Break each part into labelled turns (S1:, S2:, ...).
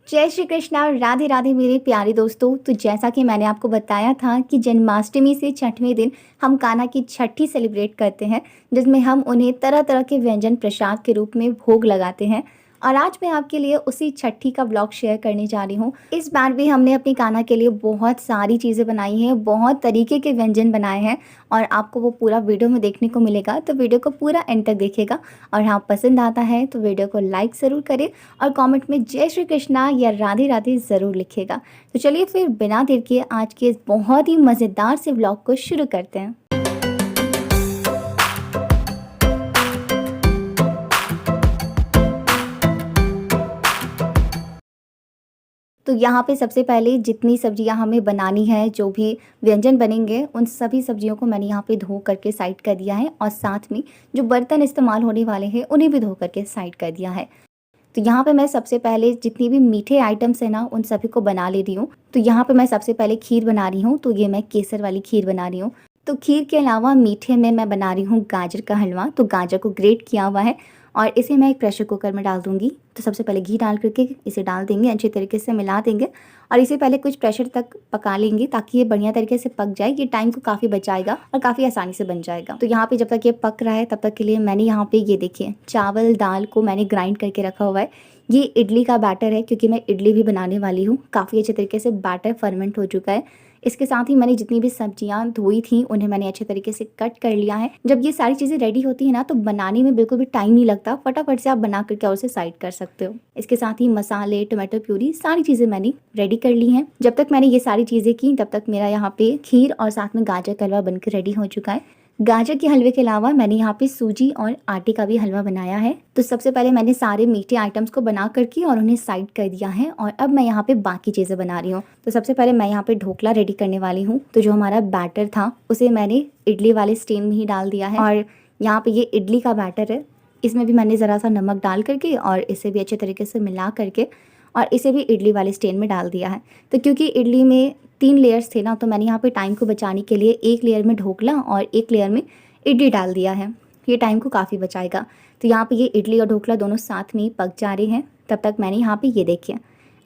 S1: जय श्री कृष्णा, राधे राधे मेरे प्यारे दोस्तों। तो जैसा कि मैंने आपको बताया था कि जन्माष्टमी से छठवें दिन हम कान्हा की छठी सेलिब्रेट करते हैं, जिसमें हम उन्हें तरह तरह के व्यंजन प्रसाद के रूप में भोग लगाते हैं। और आज मैं आपके लिए उसी छठी का ब्लॉग शेयर करने जा रही हूँ। इस बार भी हमने अपनी कान्हा के लिए बहुत सारी चीज़ें बनाई हैं, बहुत तरीके के व्यंजन बनाए हैं और आपको वो पूरा वीडियो में देखने को मिलेगा। तो वीडियो को पूरा एंड तक देखिएगा और हाँ, पसंद आता है तो वीडियो को लाइक ज़रूर करें और कमेंट में जय श्री कृष्णा या राधे राधे ज़रूर लिखिएगा। तो चलिए फिर बिना देर किए आज के इस बहुत ही मज़ेदार से व्लॉग को शुरू करते हैं। तो यहाँ पे सबसे पहले जितनी सब्जियाँ हमें बनानी है, जो भी व्यंजन बनेंगे, उन सभी सब्जियों को मैंने यहाँ पे धो करके साइड कर दिया है और साथ में जो बर्तन इस्तेमाल होने वाले हैं उन्हें भी धो करके साइड कर दिया है। तो यहाँ पे मैं सबसे पहले जितनी भी मीठे आइटम्स है ना, उन सभी को बना ले रही हूँ। तो यहाँ पे मैं सबसे पहले खीर बना रही हूँ। तो ये मैं केसर वाली खीर बना रही हूँ। तो खीर के अलावा मीठे में मैं बना रही हूँ गाजर का हलवा। तो गाजर को ग्रेट किया हुआ है और इसे मैं एक प्रेशर कुकर में डाल दूँगी। तो सबसे पहले घी डाल करके इसे डाल देंगे, अच्छे तरीके से मिला देंगे और इसे पहले कुछ प्रेशर तक पका लेंगे ताकि ये बढ़िया तरीके से पक जाए। ये टाइम को काफ़ी बचाएगा और काफ़ी आसानी से बन जाएगा। तो यहाँ पे जब तक ये पक रहा है तब तक के लिए मैंने यहाँ पे ये देखिए चावल दाल को मैंने ग्राइंड करके रखा हुआ है। ये इडली का बैटर है क्योंकि मैं इडली भी बनाने वाली हूँ। काफ़ी अच्छे तरीके से बैटर फर्मेंट हो चुका है। इसके साथ ही मैंने जितनी भी सब्जियां धोई थी उन्हें मैंने अच्छे तरीके से कट कर लिया है। जब ये सारी चीज़ें रेडी होती है ना, तो बनाने में बिल्कुल भी टाइम नहीं लगता। फटाफट से आप बना करके और उसे साइड कर सकते हो। इसके साथ ही मसाले, टोमेटो प्यूरी, सारी चीज़ें मैंने रेडी कर ली हैं। जब तक मैंने ये सारी चीज़ें की तब तक मेरा यहाँ पे खीर और साथ में गाजर का हलवा बनकर रेडी हो चुका है। गाजर के हलवे के अलावा मैंने यहाँ पे सूजी और आटे का भी हलवा बनाया है। तो सबसे पहले मैंने सारे मीठे आइटम्स को बना करके और उन्हें साइड कर दिया है और अब मैं यहाँ पे बाकी चीज़ें बना रही हूँ। तो सबसे पहले मैं यहाँ पे ढोकला रेडी करने वाली हूँ। तो जो हमारा बैटर था उसे मैंने इडली वाले स्टीम में ही डाल दिया है और यहाँ पे ये इडली का बैटर है। इसमें भी मैंने ज़रा सा नमक डाल करके और इसे भी अच्छे तरीके से मिला करके और इसे भी इडली वाले स्टैंड में डाल दिया है। तो क्योंकि इडली में 3 लेयर्स थे ना, तो मैंने यहाँ पे टाइम को बचाने के लिए एक लेयर में ढोकला और एक लेयर में इडली डाल दिया है। ये टाइम को काफ़ी बचाएगा। तो यहाँ पे ये इडली और ढोकला दोनों साथ में ही पक जा रहे हैं। तब तक मैंने यहाँ पे ये देखिए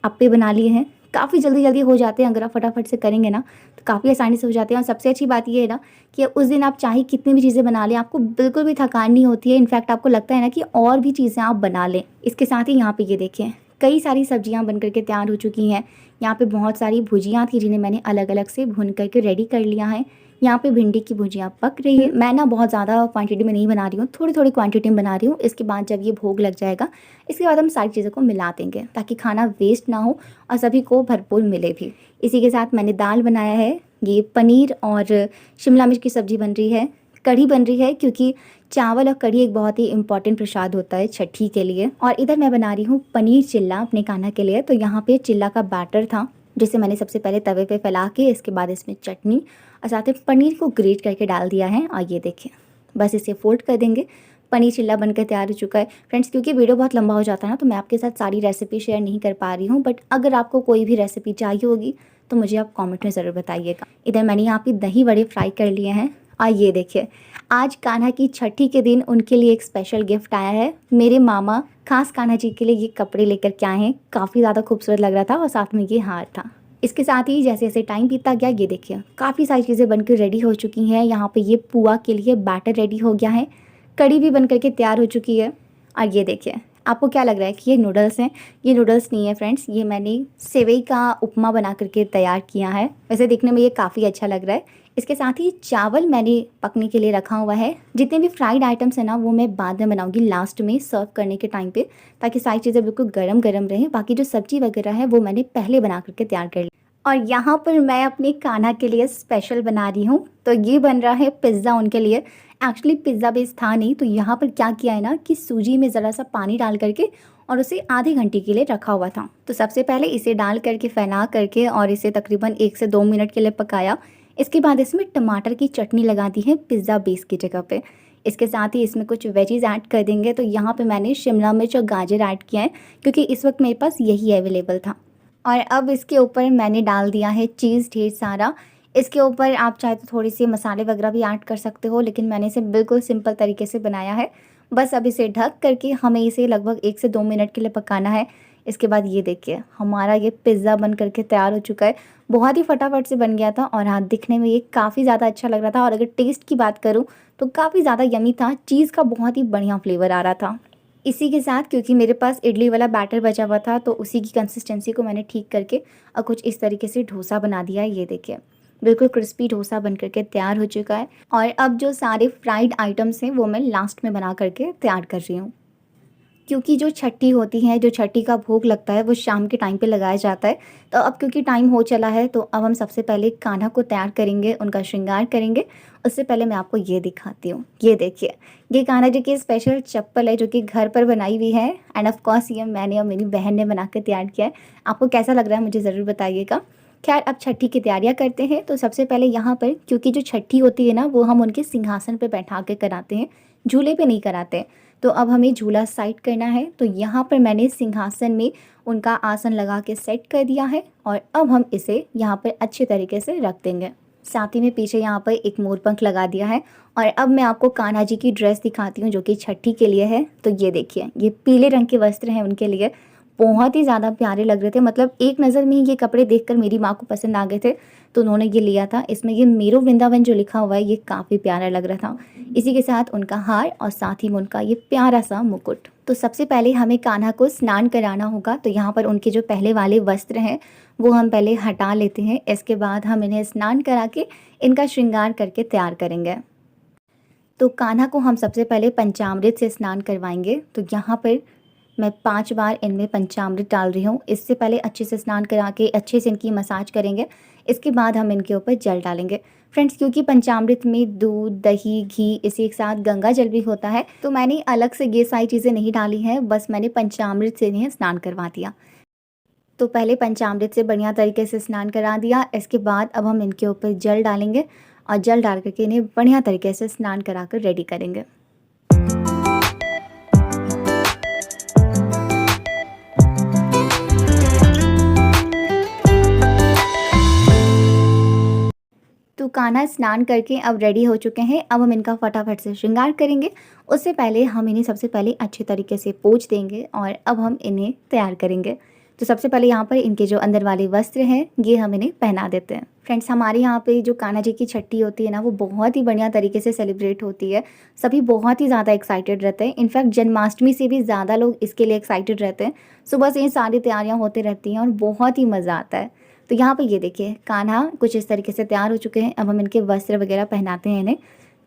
S1: अप्पे बना लिए हैं। काफ़ी जल्दी जल्दी हो जाते हैं, अगर आप फटाफट से करेंगे ना तो काफ़ी आसानी से हो जाते हैं। और सबसे अच्छी बात ये है ना कि उस दिन आप चाहे कितनी भी चीज़ें बना लें, आपको बिल्कुल भी थकान नहीं होती है। इनफैक्ट आपको लगता है ना कि और भी चीज़ें आप बना लें। इसके साथ ही यहाँ पे ये देखें कई सारी सब्जियां बन करके तैयार हो चुकी हैं। यहाँ पे बहुत सारी भुजियाँ थी जिन्हें मैंने अलग अलग से भुन करके रेडी कर लिया है। यहाँ पे भिंडी की भुजिया पक रही है। मैं ना बहुत ज़्यादा क्वांटिटी में नहीं बना रही हूँ, थोड़ी थोड़ी क्वांटिटी में बना रही हूँ। इसके बाद जब ये भोग लग जाएगा, इसके बाद हम सारी चीज़ों को मिला देंगे ताकि खाना वेस्ट ना हो और सभी को भरपूर मिले भी। इसी के साथ मैंने दाल बनाया है। ये पनीर और शिमला मिर्च की सब्ज़ी बन रही है। कढ़ी बन रही है क्योंकि चावल और कढ़ी एक बहुत ही इंपॉर्टेंट प्रसाद होता है छठी के लिए। और इधर मैं बना रही हूँ पनीर चिल्ला अपने कान्हा के लिए। तो यहाँ पे चिल्ला का बैटर था जिसे मैंने सबसे पहले तवे पे फैला के इसके बाद इसमें चटनी और साथ में पनीर को ग्रेट करके डाल दिया है। और ये देखिए बस इसे फोल्ड कर देंगे। पनीर चिल्ला बनकर तैयार हो चुका है फ्रेंड्स। क्योंकि वीडियो बहुत लंबा हो जाता है ना, तो मैं आपके साथ सारी रेसिपी शेयर नहीं कर पा रही हूँ। बट अगर आपको कोई भी रेसिपी चाहिए होगी तो मुझे आप कमेंट में ज़रूर बताइएगा। इधर मैंने यहाँ पे दही बड़े फ्राई कर लिए हैं। और ये देखिए आज कान्हा की छठी के दिन उनके लिए एक स्पेशल गिफ्ट आया है। मेरे मामा खास कान्हा जी के लिए ये कपड़े लेकर के आए हैं। काफ़ी ज़्यादा खूबसूरत लग रहा था और साथ में ये हार था। इसके साथ ही जैसे जैसे टाइम बीतता गया, ये देखिए काफ़ी सारी चीज़ें बनकर रेडी हो चुकी हैं। यहाँ पे ये पुआ के लिए बैटर रेडी हो गया है। कड़ी भी बन करके तैयार हो चुकी है। और ये देखिए आपको क्या लग रहा है कि ये नूडल्स हैं? ये नूडल्स नहीं है फ्रेंड्स, ये मैंने सेवई का उपमा बना करके तैयार किया है। वैसे दिखने में ये काफ़ी अच्छा लग रहा है। इसके साथ ही चावल मैंने पकने के लिए रखा हुआ है। जितने भी फ्राइड आइटम्स हैं ना, वो मैं बाद में बनाऊंगी लास्ट में सर्व करने के टाइम पे, ताकि सारी चीज़ें बिल्कुल गरम गरम रहें। बाकी जो सब्जी वगैरह है वो मैंने पहले बना करके तैयार कर ली। और यहाँ पर मैं अपने कान्हा के लिए स्पेशल बना रही हूँ। तो ये बन रहा है पिज़्ज़ा उनके लिए। एक्चुअली पिज़्ज़ा बेस था नहीं, तो यहाँ पर क्या किया है ना कि सूजी में ज़रा सा पानी डाल करके और उसे आधे घंटे के लिए रखा हुआ था। तो सबसे पहले इसे डाल करके फैला करके और इसे तकरीबन 1 से 2 मिनट के लिए पकाया। इसके बाद इसमें टमाटर की चटनी लगा दी है पिज़्ज़ा बेस की जगह पे। इसके साथ ही इसमें कुछ वेजीज ऐड कर देंगे। तो यहाँ पे मैंने शिमला मिर्च और गाजर ऐड किया है क्योंकि इस वक्त मेरे पास यही अवेलेबल था। और अब इसके ऊपर मैंने डाल दिया है चीज़ ढेर सारा। इसके ऊपर आप चाहे तो थोड़ी सी मसाले वगैरह भी ऐड कर सकते हो, लेकिन मैंने इसे बिल्कुल सिंपल तरीके से बनाया है। बस अब इसे ढक करके हमें इसे लगभग 1 से 2 मिनट के लिए पकाना है। इसके बाद ये देखिए हमारा ये पिज़्ज़ा बन करके तैयार हो चुका है। बहुत ही फटाफट से बन गया था और हाँ, दिखने में ये काफ़ी ज़्यादा अच्छा लग रहा था और अगर टेस्ट की बात करूँ तो काफ़ी ज़्यादा यम्मी था। चीज़ का बहुत ही बढ़िया फ्लेवर आ रहा था। इसी के साथ क्योंकि मेरे पास इडली वाला बैटर बचा हुआ था तो उसी की कंसिस्टेंसी को मैंने ठीक करके और कुछ इस तरीके से डोसा बना दिया है। ये देखिए बिल्कुल क्रिस्पी डोसा बन करके तैयार हो चुका है और अब जो सारे फ्राइड आइटम्स हैं वो मैं लास्ट में बना करके तैयार कर रही हूँ। क्योंकि जो छठी होती है, जो छठी का भोग लगता है वो शाम के टाइम पे लगाया जाता है। तो अब क्योंकि टाइम हो चला है तो अब हम सबसे पहले कान्हा को तैयार करेंगे, उनका श्रृंगार करेंगे। उससे पहले मैं आपको ये दिखाती हूँ। ये देखिए, ये कान्हा जी की स्पेशल चप्पल है जो कि घर पर बनाई हुई है एंड ऑफ कोर्स ये मैंने और मेरी बहन ने बना कर तैयार किया है। आपको कैसा लग रहा है मुझे ज़रूर बताइएगा। खैर अब छठी की तैयारियां करते हैं। तो सबसे पहले यहाँ पर क्योंकि जो छठी होती है ना वो हम उनके सिंहासन पे बैठा के कराते हैं, झूले पे नहीं कराते। तो अब हमें झूला साइड करना है। तो यहाँ पर मैंने सिंहासन में उनका आसन लगा के सेट कर दिया है और अब हम इसे यहाँ पर अच्छे तरीके से रख देंगे। साथ ही में पीछे यहाँ पर एक मोर पंख लगा दिया है और अब मैं आपको कान्हा जी की ड्रेस दिखाती हूँ जो कि छठी के लिए है। तो ये देखिए, ये पीले रंग के वस्त्र हैं उनके लिए। बहुत ही ज़्यादा प्यारे लग रहे थे, मतलब एक नज़र में ही ये कपड़े देखकर मेरी माँ को पसंद आ गए थे तो उन्होंने ये लिया था। इसमें ये मेरो वृंदावन जो लिखा हुआ है ये काफ़ी प्यारा लग रहा था। इसी के साथ उनका हार और साथ ही में उनका ये प्यारा सा मुकुट। तो सबसे पहले हमें कान्हा को स्नान कराना होगा। तो यहाँ पर उनके जो पहले वाले वस्त्र हैं वो हम पहले हटा लेते हैं। इसके बाद हम इन्हें स्नान करा के इनका श्रृंगार करके तैयार करेंगे। तो कान्हा को हम सबसे पहले पंचामृत से स्नान करवाएंगे। तो यहाँ पर मैं 5 बार इनमें पंचामृत डाल रही हूँ। इससे पहले अच्छे से स्नान करा के अच्छे से इनकी मसाज करेंगे। इसके बाद हम इनके ऊपर जल डालेंगे। फ्रेंड्स, क्योंकि पंचामृत में दूध, दही, घी इसी के साथ गंगा जल भी होता है तो मैंने अलग से ये सारी चीज़ें नहीं डाली हैं, बस मैंने पंचामृत से इन्हें स्नान करवा दिया। तो पहले पंचामृत से बढ़िया तरीके से स्नान करा दिया। इसके बाद अब हम इनके ऊपर जल डालेंगे और जल डाल करके इन्हें बढ़िया तरीके से स्नान करा कर रेडी करेंगे। तो कान्हा स्नान करके अब रेडी हो चुके हैं। अब हम इनका फटाफट से श्रृंगार करेंगे। उससे पहले हम इन्हें सबसे पहले अच्छे तरीके से पोंछ देंगे और अब हम इन्हें तैयार करेंगे। तो सबसे पहले यहाँ पर इनके जो अंदर वाले वस्त्र हैं ये हम इन्हें पहना देते हैं। फ्रेंड्स, हमारे यहाँ पे जो कान्हा जी की छठी होती है ना वो बहुत ही बढ़िया तरीके से सेलिब्रेट होती है। सभी बहुत ही ज़्यादा एक्साइटेड रहते हैं। इनफैक्ट जन्माष्टमी से भी ज़्यादा लोग इसके लिए एक्साइटेड रहते हैं। सुबह से ये सारी तैयारियाँ होती रहती हैं और बहुत ही मज़ा आता है। तो यहाँ पे ये देखिए कान्हा कुछ इस तरीके से तैयार हो चुके हैं। अब हम इनके वस्त्र वगैरह पहनाते हैं इन्हें।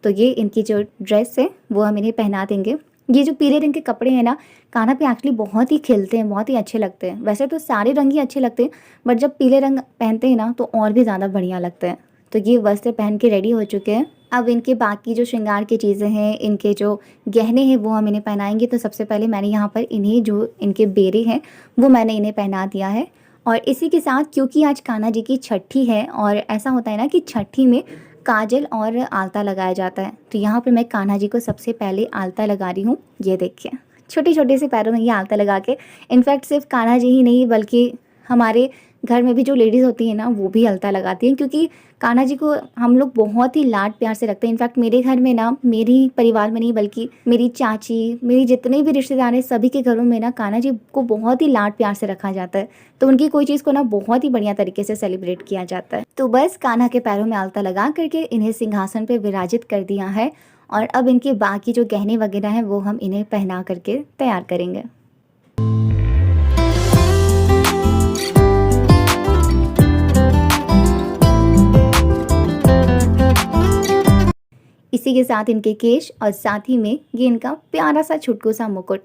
S1: तो ये इनकी जो ड्रेस है वो हम इन्हें पहना देंगे। ये जो पीले रंग के कपड़े हैं ना कान्हा पे एक्चुअली बहुत ही खिलते हैं, बहुत ही अच्छे लगते हैं। वैसे तो सारे रंग ही अच्छे लगते हैं बट जब पीले रंग पहनते हैं ना तो और भी ज़्यादा बढ़िया लगते हैं। तो ये वस्त्र पहन के रेडी हो चुके हैं। अब इनके बाकी जो श्रृंगार की चीज़ें हैं, इनके जो गहने हैं वो हम इन्हें पहनाएंगे। तो सबसे पहले मैंने यहाँ पर इन्हें जो इनके बेरे हैं वो मैंने इन्हें पहना दिया है। और इसी के साथ क्योंकि आज कान्हा जी की छठी है और ऐसा होता है ना कि छठी में काजल और आलता लगाया जाता है। तो यहाँ पे मैं कान्हा जी को सबसे पहले आलता लगा रही हूँ। ये देखिए छोटे छोटे से पैरों में ये आलता लगा के, इनफैक्ट सिर्फ कान्हा जी ही नहीं बल्कि हमारे घर में भी जो लेडीज़ होती है ना वो भी अलता लगाती हैं, क्योंकि कान्हा जी को हम लोग बहुत ही लाड प्यार से रखते हैं। इनफैक्ट मेरे घर में ना, मेरी परिवार में नहीं बल्कि मेरी चाची, मेरी जितने भी रिश्तेदार हैं सभी के घरों में ना कान्हा जी को बहुत ही लाड प्यार से रखा जाता है। तो उनकी कोई चीज़ को ना बहुत ही बढ़िया तरीके से सेलिब्रेट किया जाता है। तो बस कान्हा के पैरों में आलता लगा करके इन्हें सिंहासन पर विराजित कर दिया है और अब इनके बाकी जो गहने वगैरह हैं वो हम इन्हें पहना करके तैयार करेंगे। इसी के साथ इनके केश और साथ ही में ये इनका प्यारा सा छुटकू सा मुकुट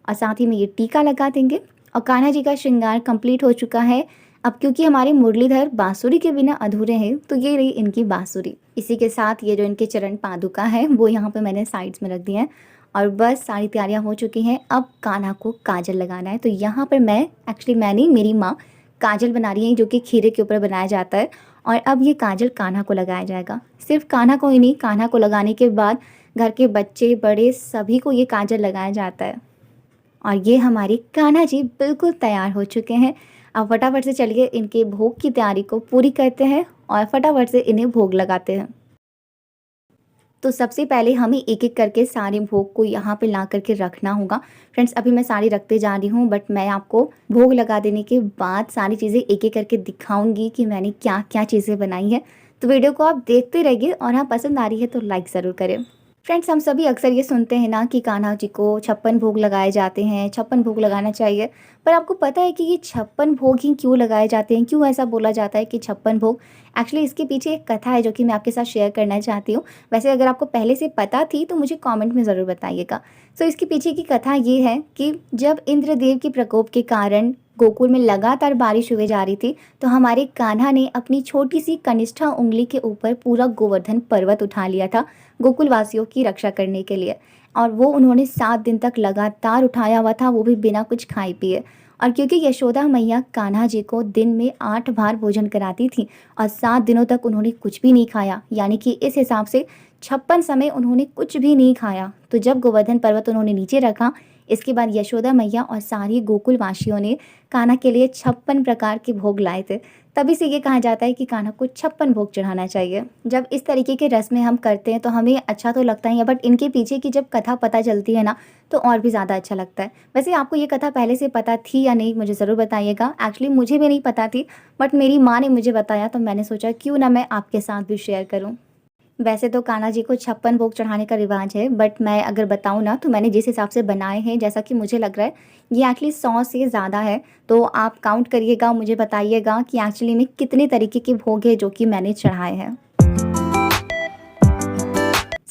S1: और साथ ही में ये टीका लगा देंगे। और कान्हा जी का श्रृंगार कंप्लीट हो चुका है। अब क्योंकि हमारे मुरलीधर बांसुरी के बिना अधूरे हैं तो ये रही इनकी बांसुरी। इसी के साथ ये जो इनके चरण पादुका है वो यहाँ पे मैंने साइड्स में रख दिए हैं और बस सारी तैयारियाँ हो चुकी हैं। अब कान्हा को काजल लगाना है। तो यहाँ पर मैंने मेरी माँ काजल बना रही है जो कि खीरे के ऊपर बनाया जाता है और अब ये काजल कान्हा को लगाया जाएगा। सिर्फ कान्हा को ही नहीं, कान्हा को लगाने के बाद घर के बच्चे बड़े सभी को ये काजल लगाया जाता है। और ये हमारे कान्हा जी बिल्कुल तैयार हो चुके हैं। अब फटाफट से चलिए इनके भोग की तैयारी को पूरी करते हैं और फटाफट से इन्हें भोग लगाते हैं। तो सबसे पहले हमें एक-एक करके सारे भोग को यहाँ पे ला करके रखना होगा। फ्रेंड्स अभी मैं सारी रखते जा रही हूँ, बट मैं आपको भोग लगा देने के बाद सारी चीज़ें एक-एक करके दिखाऊँगी कि मैंने क्या-क्या चीज़ें बनाई हैं। तो वीडियो को आप देखते रहिए और हाँ, पसंद आ रही है तो लाइक ज़रूर करें। फ्रेंड्स हम सभी अक्सर ये सुनते हैं ना कि कान्हा जी को 56 भोग लगाए जाते हैं, 56 भोग लगाना चाहिए। पर आपको पता है कि ये 56 भोग ही क्यों लगाए जाते हैं? क्यों ऐसा बोला जाता है कि 56 भोग? एक्चुअली इसके पीछे एक कथा है जो कि मैं आपके साथ शेयर करना चाहती हूँ। वैसे अगर आपको पहले से पता थी तो मुझे कमेंट में ज़रूर बताइएगा। सो इसके पीछे की कथा ये है कि जब इंद्रदेव के प्रकोप के कारण गोकुल में लगातार बारिश हुए जा रही थी, तो हमारे कान्हा ने अपनी छोटी सी कनिष्ठा उंगली के ऊपर पूरा गोवर्धन पर्वत उठा लिया था गोकुल वासियों की रक्षा करने के लिए। और वो उन्होंने 7 दिन तक लगातार उठाया हुआ था, वो भी बिना कुछ खाए पिए। और क्योंकि यशोदा मैया कान्हा जी को दिन में 8 बार भोजन कराती थी और 7 दिनों तक उन्होंने कुछ भी नहीं खाया, यानी कि इस हिसाब से 56 समय उन्होंने कुछ भी नहीं खाया। तो जब गोवर्धन पर्वत उन्होंने नीचे रखा, इसके बाद यशोदा मैया और सारी गोकुल वासियों ने कान्हा के लिए 56 प्रकार के भोग लाए थे। तभी से ये कहा जाता है कि कान्हा को 56 भोग चढ़ाना चाहिए। जब इस तरीके के रस्में हम करते हैं तो हमें अच्छा तो लगता ही है, बट इनके पीछे की जब कथा पता चलती है ना, तो और भी ज़्यादा अच्छा लगता है। वैसे आपको ये कथा पहले से पता थी या नहीं, मुझे ज़रूर बताइएगा। एक्चुअली मुझे भी नहीं पता थी, बट मेरी माँ ने मुझे बताया तो मैंने सोचा क्यों ना मैं आपके साथ भी शेयर करूँ। वैसे तो कान्हा जी को 56 भोग चढ़ाने का रिवाज है, बट मैं अगर बताऊँ ना तो मैंने जिस हिसाब से बनाए हैं, जैसा कि मुझे लग रहा है ये एक्चुअली 100 से ज़्यादा है। तो आप काउंट करिएगा, मुझे बताइएगा कि एक्चुअली में कितने तरीके के भोग हैं जो कि मैंने चढ़ाए हैं।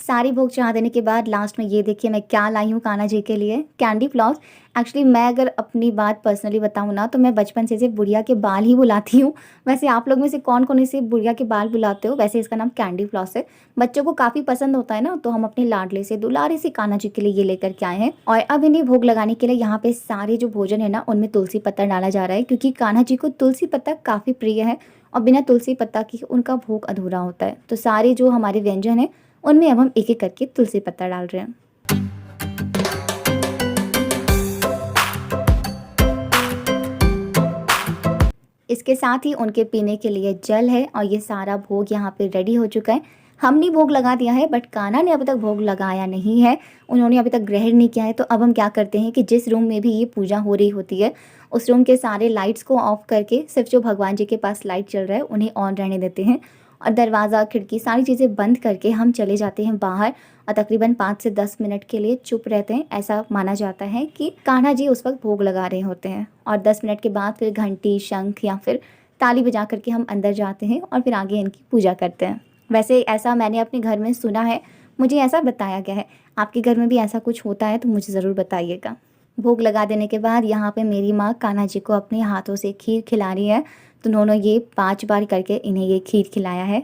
S1: सारी भोग चढ़ा देने के बाद लास्ट में ये देखिए मैं क्या लाई हूँ कान्हा जी के लिए, कैंडी फ्लॉस। एक्चुअली मैं अगर अपनी बात पर्सनली बताऊँ ना तो मैं बचपन से सिर्फ बुढ़िया के बाल ही बुलाती हूँ। वैसे आप लोग में से कौन कौन इसे बुढ़िया के बाल बुलाते हो? वैसे इसका नाम कैंडी फ्लॉस है। बच्चों को काफ़ी पसंद होता है ना, तो हम अपने लाडले से दुलारे से कान्हा जी के लिए ये लेकर के आए हैं। और अब इन्हें भोग लगाने के लिए यहाँ पे सारे जो भोजन है ना उनमें तुलसी पत्ता डाला जा रहा है, क्योंकि कान्हा जी को तुलसी पत्ता काफ़ी प्रिय है और बिना तुलसी पत्ता के उनका भोग अधूरा होता है। तो सारे जो हमारे व्यंजन है उनमें अब हम एक एक करके तुलसी पत्ता डाल रहे हैं। इसके साथ ही उनके पीने के लिए जल है और ये सारा भोग यहाँ पे रेडी हो चुका है। हमने भोग लगा दिया है, बट कान्हा ने अभी तक भोग लगाया नहीं है, उन्होंने अभी तक ग्रहण नहीं किया है। तो अब हम क्या करते हैं कि जिस रूम में भी ये पूजा हो रही होती है उस रूम के सारे लाइट्स को ऑफ करके सिर्फ जो भगवान जी के पास लाइट चल रहा है उन्हें ऑन रहने देते हैं और दरवाज़ा खिड़की सारी चीज़ें बंद करके हम चले जाते हैं बाहर और तकरीबन 5 से 10 मिनट के लिए चुप रहते हैं। ऐसा माना जाता है कि कान्हा जी उस वक्त भोग लगा रहे होते हैं और 10 मिनट के बाद फिर घंटी, शंख या फिर ताली बजा करके हम अंदर जाते हैं और फिर आगे इनकी पूजा करते हैं। वैसे ऐसा मैंने अपने घर में सुना है, मुझे ऐसा बताया गया है। आपके घर में भी ऐसा कुछ होता है तो मुझे ज़रूर बताइएगा। भोग लगा देने के बाद यहाँ पे मेरी माँ कान्हा जी को अपने हाथों से खीर खिला रही है। तो उन्होंने ये 5 बार करके इन्हें ये खीर खिलाया है।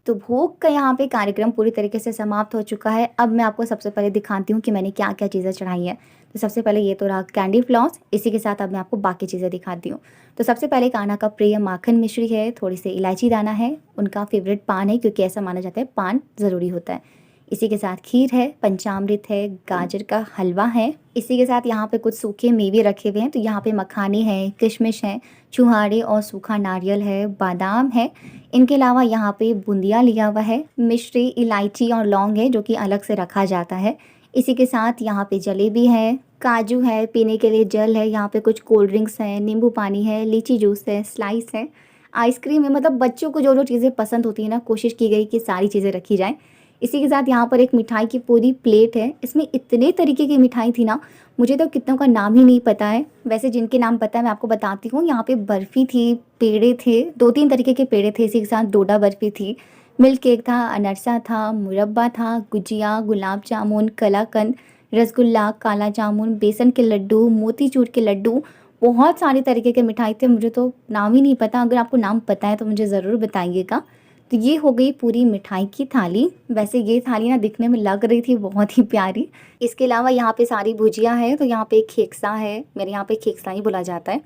S1: तो भोग का यहाँ पे कार्यक्रम पूरी तरीके से समाप्त हो चुका है। अब मैं आपको सबसे पहले दिखाती हूँ कि मैंने क्या-क्या चीज़ें चढ़ाई हैं। तो सबसे पहले ये तो रहा कैंडी फ्लॉस, इसी के साथ अब मैं आपको बाकी चीज़ें दिखाती हूँ। तो सबसे पहले कान्हा का प्रिय माखन मिश्री है, थोड़ी सी इलायची दाना है, उनका फेवरेट पान है क्योंकि ऐसा माना जाता है पान ज़रूरी होता है। इसी के साथ खीर है, पंचामृत है, गाजर का हलवा है। इसी के साथ यहाँ पे कुछ सूखे मेवे रखे हुए हैं। तो यहाँ पे मखाने हैं, किशमिश हैं, छुहारे और सूखा नारियल है, बादाम है। इनके अलावा यहाँ पे बूंदिया लिया हुआ है, मिश्री, इलायची और लौंग है जो कि अलग से रखा जाता है। इसी के साथ यहाँ पे जलेबी है, काजू है, पीने के लिए जल है, यहाँ पे कुछ कोल्ड ड्रिंक्स हैं, नींबू पानी है, लीची जूस है, स्लाइस है, आइसक्रीम है। मतलब बच्चों को जो जो चीज़ें पसंद होती है ना, कोशिश की गई कि सारी चीज़ें रखी जाएँ। इसी के साथ यहाँ पर एक मिठाई की पूरी प्लेट है। इसमें इतने तरीके की मिठाई थी ना, मुझे तो कितनों का नाम ही नहीं पता है। वैसे जिनके नाम पता है मैं आपको बताती हूँ। यहाँ पे बर्फ़ी थी, पेड़े थे, 2-3 तरीके के पेड़े थे। इसी के साथ डोडा बर्फ़ी थी, मिल्क केक था, अनरसा था, मुरब्बा था, गुजिया, गुलाब जामुन, कलाकंद, रसगुल्ला, काला जामुन, बेसन के लड्डू, मोतीचूर के लड्डू, बहुत सारे तरीके के मिठाई थे। मुझे तो नाम ही नहीं पता, अगर आपको नाम पता है तो मुझे ज़रूर बताइएगा। तो ये हो गई पूरी मिठाई की थाली। वैसे ये थाली ना दिखने में लग रही थी बहुत ही प्यारी। इसके अलावा यहाँ पे सारी भुजिया है। तो यहाँ पे खेक्सा है, मेरे यहाँ पे खेक्सा ही बोला जाता है।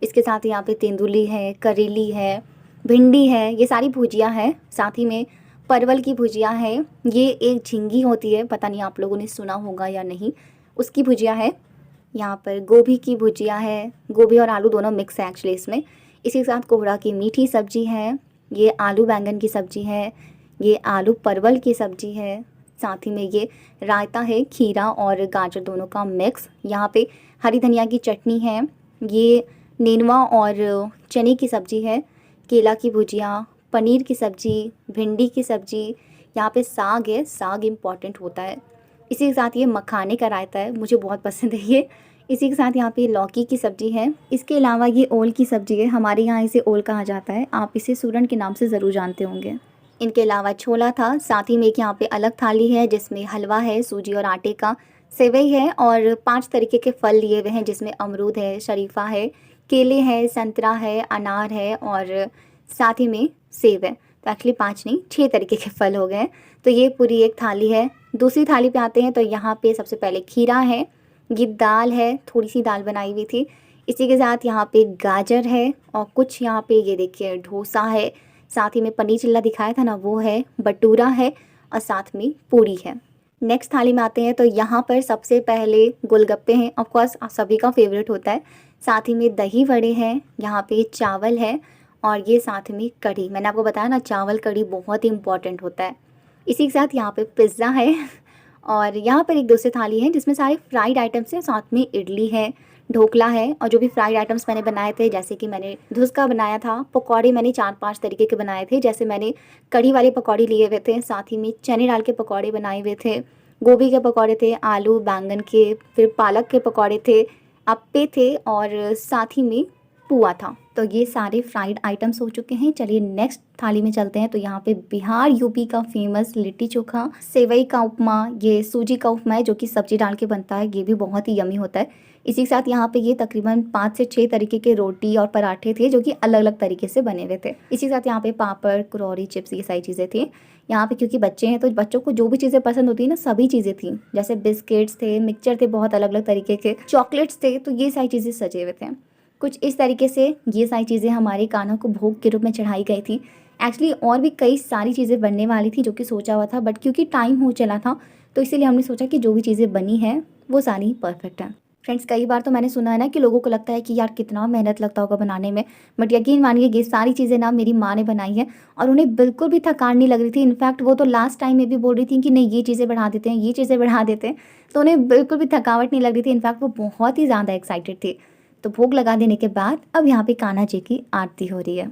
S1: इसके साथ यहाँ पे तेंदुली है, करेली है, भिंडी है, ये सारी भुजिया है। साथ ही में परवल की भुजिया है, ये एक झींगी होती है, पता नहीं आप लोगों ने सुना होगा या नहीं, उसकी भुजिया है। यहाँ पर गोभी की भुजिया है, गोभी और आलू दोनों मिक्स है एक्चुअली इसमें। इसी के साथ कोहड़ा की मीठी सब्जी है, ये आलू बैंगन की सब्जी है, ये आलू परवल की सब्जी है, साथ ही में ये रायता है, खीरा और गाजर दोनों का मिक्स। यहाँ पे हरी धनिया की चटनी है, ये नेनुआ और चने की सब्जी है, केला की भुजिया, पनीर की सब्जी, भिंडी की सब्जी, यहाँ पे साग है, साग इम्पॉर्टेंट होता है। इसी के साथ ये मखाने का रायता है, मुझे बहुत पसंद है ये। इसी के साथ यहाँ पे लौकी की सब्जी है। इसके अलावा ये ओल की सब्जी है, हमारे यहाँ इसे ओल कहा जाता है, आप इसे सूरन के नाम से ज़रूर जानते होंगे। इनके अलावा छोला था, साथ ही में एक यहाँ पे अलग थाली है जिसमें हलवा है सूजी और आटे का, सेवई है और 5 तरीके के फल लिए हुए हैं जिसमें अमरूद है, शरीफा है, केले हैं, संतरा है, अनार है और साथ ही में सेब है। तो एक्चुअली 5 नहीं 6 तरीके के फल हो गए। तो ये पूरी एक थाली है। दूसरी थाली पे आते हैं तो यहाँ पे सबसे पहले खीरा है, ये दाल है, थोड़ी सी दाल बनाई हुई थी। इसी के साथ यहाँ पे गाजर है और कुछ यहाँ पे ये देखिए डोसा है, साथ ही में पनीर चिल्ला दिखाया था ना वो है, भटूरा है और साथ में पूरी है। नेक्स्ट थाली में आते हैं तो यहाँ पर सबसे पहले गोलगप्पे हैं, ऑफकोर्स सभी का फेवरेट होता है, साथ ही में दही वड़े हैं, यहाँ पे चावल है और ये साथ में कढ़ी। मैंने आपको बताया ना चावल कढ़ी बहुत ही इंपॉर्टेंट होता है। इसी के साथ यहाँ पे पिज़्ज़ा है और यहाँ पर एक दूसरी थाली है जिसमें सारे फ्राइड आइटम्स हैं, साथ में इडली है, ढोकला है और जो भी फ्राइड आइटम्स मैंने बनाए थे, जैसे कि मैंने धुसका बनाया था, पकौड़े मैंने 4-5 तरीके के बनाए थे, जैसे मैंने कढ़ी वाले पकौड़े लिए हुए थे, साथ ही में चने दाल के पकौड़े बनाए हुए थे, गोभी के पकौड़े थे, आलू बैंगन के, फिर पालक के पकौड़े थे, अप्पे थे और साथ ही में पुआ था। तो ये सारे फ्राइड आइटम्स हो चुके हैं। चलिए नेक्स्ट थाली में चलते हैं। तो यहाँ पे बिहार यूपी का फेमस लिट्टी चोखा, सेवई का उपमा, ये सूजी का उपमा है जो कि सब्जी डाल के बनता है, ये भी बहुत ही यमी होता है। इसी के साथ यहाँ पे ये तकरीबन 5 से 6 तरीके के रोटी और पराठे थे जो कि अलग अलग तरीके से बने हुए थे। इसी के साथ यहाँ पे पापड़, कुरौरी, चिप्स, ये सारी चीज़ें थी। यहाँ पे क्योंकि बच्चे हैं तो बच्चों को जो भी चीज़ें पसंद होती है ना, सभी चीज़ें थी, जैसे बिस्किट्स थे, मिक्सचर थे, बहुत अलग अलग तरीके के चॉकलेट्स थे, तो ये सारी चीज़ें सजे हुए थे। कुछ इस तरीके से ये सारी चीज़ें हमारे कान्हा को भोग के रूप में चढ़ाई गई थी। एक्चुअली और भी कई सारी चीज़ें बनने वाली थी जो कि सोचा हुआ था, बट क्योंकि टाइम हो चला था तो इसीलिए हमने सोचा कि जो भी चीज़ें बनी हैं वो सारी परफेक्ट हैं। फ्रेंड्स, कई बार तो मैंने सुना है ना कि लोगों को लगता है कि यार कितना मेहनत लगता होगा बनाने में, बट यकीन मानिए ये सारी चीज़ें ना मेरी माँ ने बनाई है और उन्हें बिल्कुल भी थकान नहीं लग रही थी। इनफैक्ट वो तो लास्ट टाइम में भी बोल रही थी कि नहीं ये चीज़ें बढ़ा देते हैं, ये चीज़ें बढ़ा देते हैं, तो उन्हें बिल्कुल भी थकावट नहीं लग रही थी। इनफैक्ट वो बहुत ही ज़्यादा एक्साइटेड थी। तो भोग लगा देने के बाद अब यहाँ पे कान्हा जी की आरती हो रही है।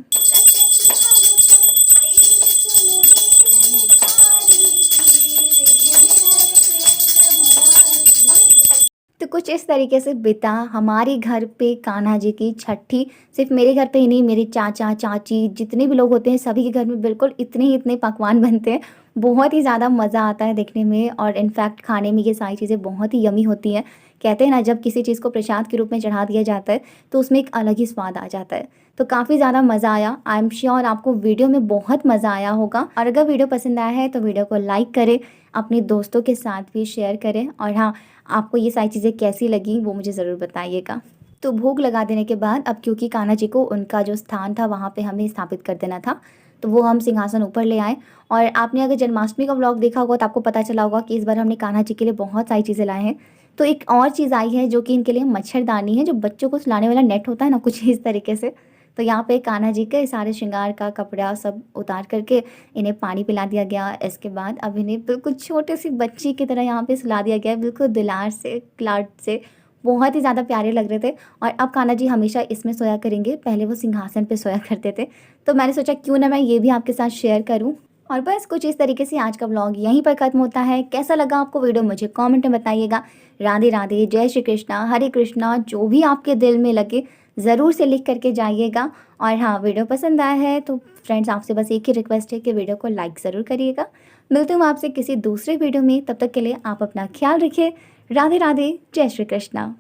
S1: तो कुछ इस तरीके से बीता हमारे घर पे कान्हा जी की छठी। सिर्फ मेरे घर पे ही नहीं, मेरे चाचा चाची जितने भी लोग होते हैं सभी के घर में बिल्कुल इतने पकवान बनते हैं। बहुत ही ज़्यादा मज़ा आता है देखने में और इनफैक्ट खाने में ये सारी चीज़ें बहुत ही यमी होती हैं। कहते हैं ना जब किसी चीज़ को प्रसाद के रूप में चढ़ा दिया जाता है तो उसमें एक अलग ही स्वाद आ जाता है। तो काफ़ी ज़्यादा मज़ा आया। आई एम श्योर आपको वीडियो में बहुत मज़ा आया होगा और अगर वीडियो पसंद आया है तो वीडियो को लाइक करें, अपने दोस्तों के साथ भी शेयर करें और हाँ, आपको ये सारी चीज़ें कैसी लगी वो मुझे ज़रूर बताइएगा। तो भोग लगा देने के बाद अब क्योंकि कान्हा जी को उनका जो स्थान था वहाँ पे हमें स्थापित कर देना था, तो वो हम सिंहासन ऊपर ले आए। और आपने अगर जन्माष्टमी का व्लॉग देखा होगा तो आपको पता चला होगा कि इस बार हमने कान्हा जी के लिए बहुत सारी चीज़ें लाए हैं। तो एक और चीज़ आई है जो कि इनके लिए मच्छरदानी है, जो बच्चों को सुलाने वाला नेट होता है ना, कुछ इस तरीके से। तो यहाँ पे कान्हा जी के सारे श्रृंगार का कपड़ा सब उतार करके इन्हें पानी पिला दिया गया। इसके बाद अब इन्हें बिल्कुल छोटे सी बच्ची की तरह यहाँ पे सुला दिया गया, बिल्कुल दुलार से, लाड से। बहुत ही ज़्यादा प्यारे लग रहे थे और अब कान्हा जी हमेशा इसमें सोया करेंगे, पहले वो सिंहासन पे सोया करते थे। तो मैंने सोचा क्यों ना मैं ये भी आपके साथ शेयर करूँ। और बस कुछ इस तरीके से आज का व्लॉग यहीं पर खत्म होता है। कैसा लगा आपको वीडियो मुझे कमेंट में बताइएगा। राधे राधे, जय श्री कृष्णा, हरे कृष्णा, जो भी आपके दिल में लगे ज़रूर से लिख करके जाइएगा। और हाँ, वीडियो पसंद आया है तो फ्रेंड्स आपसे बस एक ही रिक्वेस्ट है कि वीडियो को लाइक ज़रूर करिएगा। मिलती हूँ आपसे किसी दूसरे वीडियो में, तब तक के लिए आप अपना ख्याल रखिए। राधे राधे, जय श्री कृष्णा।